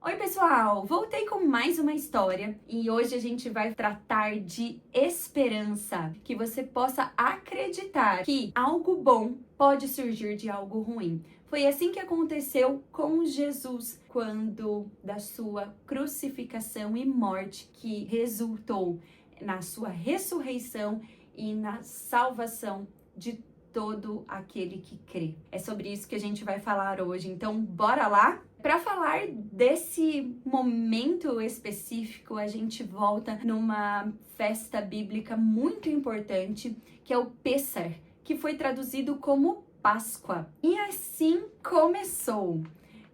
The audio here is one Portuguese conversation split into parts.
Oi, pessoal! Voltei com mais uma história e hoje a gente vai tratar de esperança, que você possa acreditar que algo bom pode surgir de algo ruim. Foi assim que aconteceu com Jesus, quando da sua crucificação e morte, que resultou na sua ressurreição e na salvação de todo aquele que crê. É sobre isso que a gente vai falar hoje, então bora lá? Para falar desse momento específico, a gente volta numa festa bíblica muito importante, que é o Pêssar, que foi traduzido como Páscoa. E assim começou.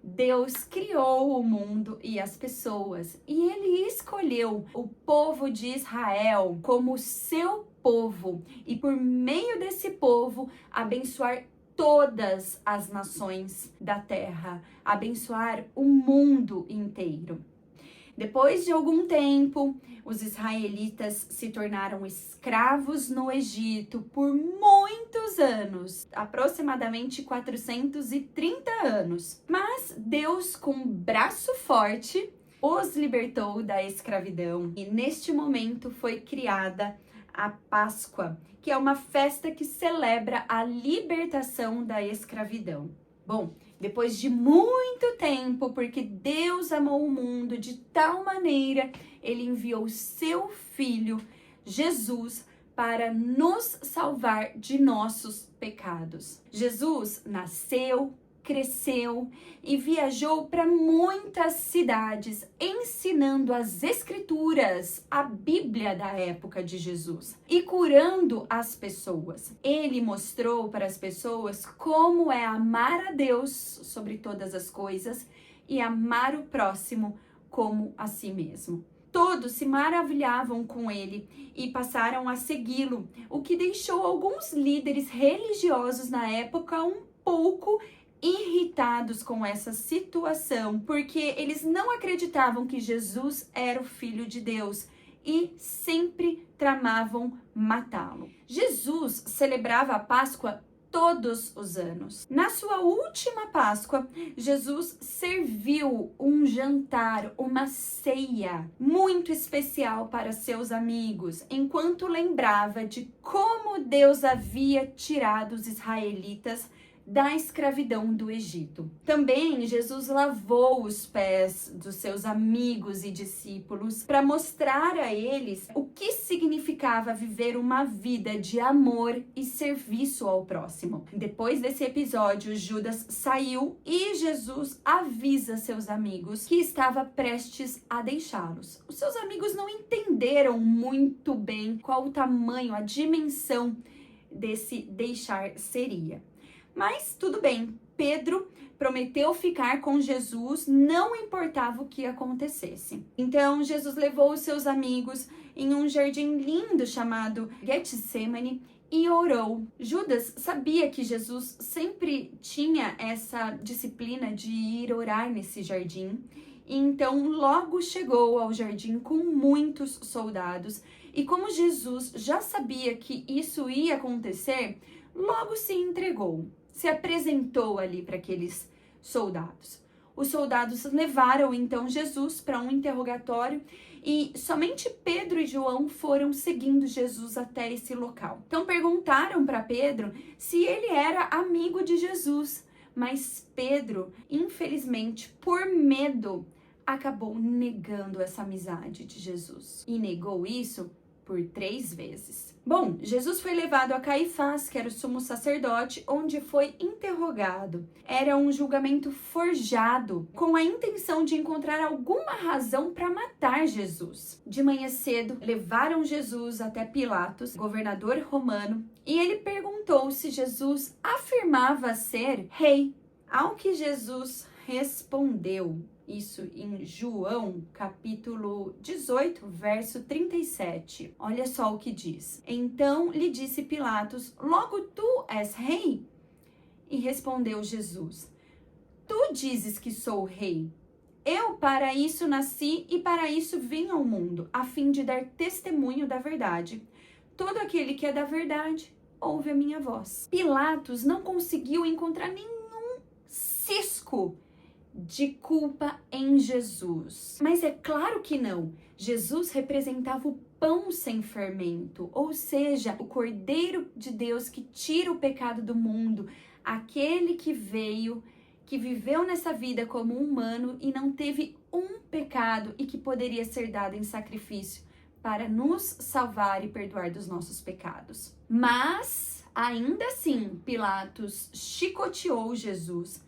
Deus criou o mundo e as pessoas, e ele escolheu o povo de Israel como seu povo, e por meio desse povo abençoar todas as nações da terra, abençoar o mundo inteiro. Depois de algum tempo, os israelitas se tornaram escravos no Egito por muitos anos, aproximadamente 430 anos. Mas Deus, com um braço forte, os libertou da escravidão. E neste momento foi criada a Páscoa, que é uma festa que celebra a libertação da escravidão. Bom, depois de muito tempo, porque Deus amou o mundo de tal maneira, ele enviou seu Filho, Jesus, para nos salvar de nossos pecados. Jesus nasceu, cresceu e viajou para muitas cidades, ensinando as escrituras, a Bíblia da época de Jesus, e curando as pessoas. Ele mostrou para as pessoas como é amar a Deus sobre todas as coisas e amar o próximo como a si mesmo. Todos se maravilhavam com ele e passaram a segui-lo, o que deixou alguns líderes religiosos na época um pouco irritados com essa situação, porque eles não acreditavam que Jesus era o Filho de Deus e sempre tramavam matá-lo. Jesus celebrava a Páscoa todos os anos. Na sua última Páscoa, Jesus serviu um jantar, uma ceia muito especial para seus amigos, enquanto lembrava de como Deus havia tirado os israelitas da escravidão do Egito. Também Jesus lavou os pés dos seus amigos e discípulos para mostrar a eles o que significava viver uma vida de amor e serviço ao próximo. Depois desse episódio, Judas saiu e Jesus avisa seus amigos que estava prestes a deixá-los. Os seus amigos não entenderam muito bem qual o tamanho, a dimensão desse deixar seria. Mas tudo bem, Pedro prometeu ficar com Jesus, não importava o que acontecesse. Então, Jesus levou os seus amigos em um jardim lindo chamado Getsemane e orou. Judas sabia que Jesus sempre tinha essa disciplina de ir orar nesse jardim, então logo chegou ao jardim com muitos soldados. E como Jesus já sabia que isso ia acontecer, logo se entregou. Se apresentou ali para aqueles soldados. Os soldados levaram então Jesus para um interrogatório e somente Pedro e João foram seguindo Jesus até esse local. Então perguntaram para Pedro se ele era amigo de Jesus, mas Pedro, infelizmente, por medo, acabou negando essa amizade de Jesus e negou isso por 3 vezes. Bom, Jesus foi levado a Caifás, que era o sumo sacerdote, onde foi interrogado. Era um julgamento forjado, com a intenção de encontrar alguma razão para matar Jesus. De manhã cedo, levaram Jesus até Pilatos, governador romano, e ele perguntou se Jesus afirmava ser rei. Ao que Jesus respondeu, isso em João, capítulo 18, verso 37. Olha só o que diz. Então lhe disse Pilatos: logo tu és rei? E respondeu Jesus: tu dizes que sou rei. Eu para isso nasci e para isso vim ao mundo, a fim de dar testemunho da verdade. Todo aquele que é da verdade, ouve a minha voz. Pilatos não conseguiu encontrar nenhum cisco de culpa em Jesus. Mas é claro que não. Jesus representava o pão sem fermento, ou seja, o Cordeiro de Deus que tira o pecado do mundo, aquele que veio, que viveu nessa vida como humano e não teve um pecado e que poderia ser dado em sacrifício para nos salvar e perdoar dos nossos pecados. Mas, ainda assim, Pilatos chicoteou Jesus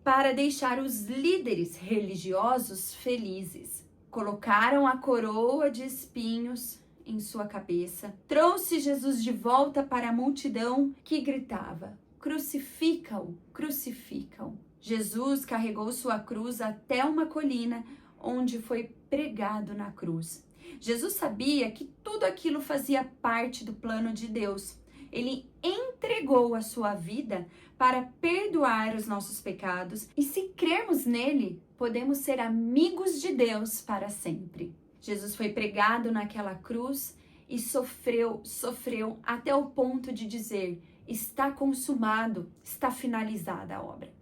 para deixar os líderes religiosos felizes. Colocaram a coroa de espinhos em sua cabeça, trouxe Jesus de volta para a multidão que gritava: crucifica-o, crucifica-o. Jesus carregou sua cruz até uma colina onde foi pregado na cruz. Jesus sabia que tudo aquilo fazia parte do plano de Deus. Ele entregou a sua vida para perdoar os nossos pecados e, se crermos nele, podemos ser amigos de Deus para sempre. Jesus foi pregado naquela cruz e sofreu até o ponto de dizer: está consumado, está finalizada a obra.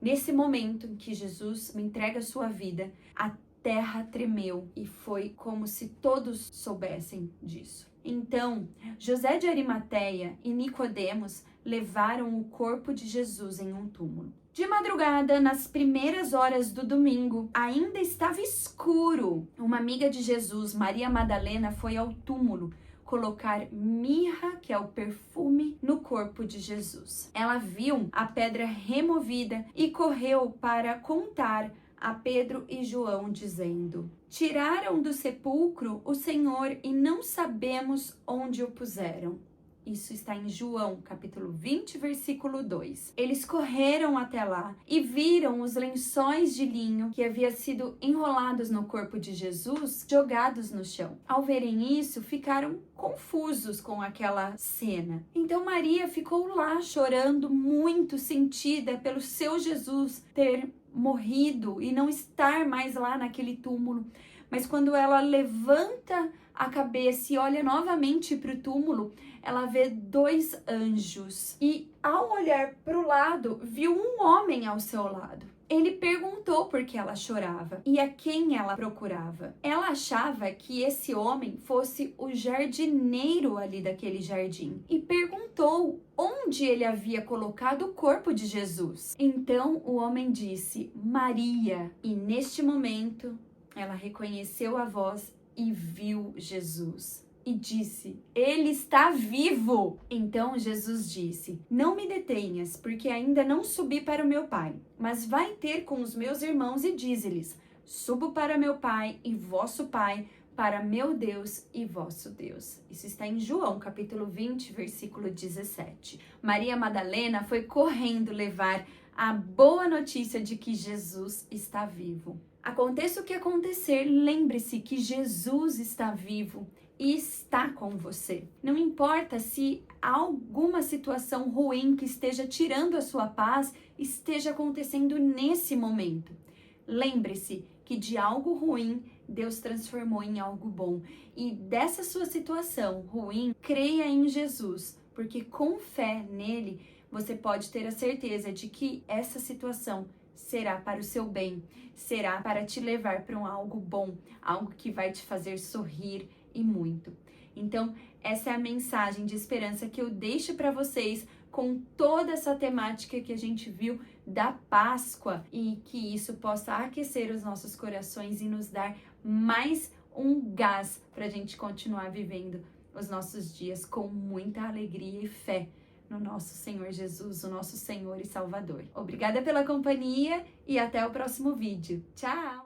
Nesse momento em que Jesus me entrega a sua vida, a terra tremeu e foi como se todos soubessem disso. Então, José de Arimateia e Nicodemos levaram o corpo de Jesus em um túmulo. De madrugada, nas primeiras horas do domingo, ainda estava escuro. Uma amiga de Jesus, Maria Madalena, foi ao túmulo colocar mirra, que é o perfume, no corpo de Jesus. Ela viu a pedra removida e correu para contar a Pedro e João, dizendo: tiraram do sepulcro o Senhor e não sabemos onde o puseram. Isso está em João, capítulo 20, versículo 2. Eles correram até lá e viram os lençóis de linho que haviam sido enrolados no corpo de Jesus jogados no chão. Ao verem isso, ficaram confusos com aquela cena. Então Maria ficou lá chorando muito, sentida pelo seu Jesus ter morrido e não estar mais lá naquele túmulo. Mas quando ela levanta a cabeça e olha novamente para o túmulo, ela vê 2 anjos. E ao olhar para o lado, viu um homem ao seu lado. Ele perguntou por que ela chorava e a quem ela procurava. Ela achava que esse homem fosse o jardineiro ali daquele jardim e perguntou onde ele havia colocado o corpo de Jesus. Então o homem disse: Maria. E neste momento ela reconheceu a voz e viu Jesus. E disse: ele está vivo! Então Jesus disse: não me detenhas, porque ainda não subi para o meu pai, mas vai ter com os meus irmãos e dize-lhes: subo para meu pai e vosso pai, para meu Deus e vosso Deus. Isso está em João, capítulo 20, versículo 17. Maria Madalena foi correndo levar a boa notícia de que Jesus está vivo. Aconteça o que acontecer, lembre-se que Jesus está vivo e está com você. Não importa se alguma situação ruim que esteja tirando a sua paz esteja acontecendo nesse momento. Lembre-se que de algo ruim Deus transformou em algo bom. E dessa sua situação ruim, creia em Jesus, porque com fé nele você pode ter a certeza de que essa situação será para o seu bem, será para te levar para algo bom, algo que vai te fazer sorrir e muito. Então, essa é a mensagem de esperança que eu deixo para vocês com toda essa temática que a gente viu da Páscoa e que isso possa aquecer os nossos corações e nos dar mais um gás para a gente continuar vivendo os nossos dias com muita alegria e fé no nosso Senhor Jesus, o nosso Senhor e Salvador. Obrigada pela companhia e até o próximo vídeo. Tchau!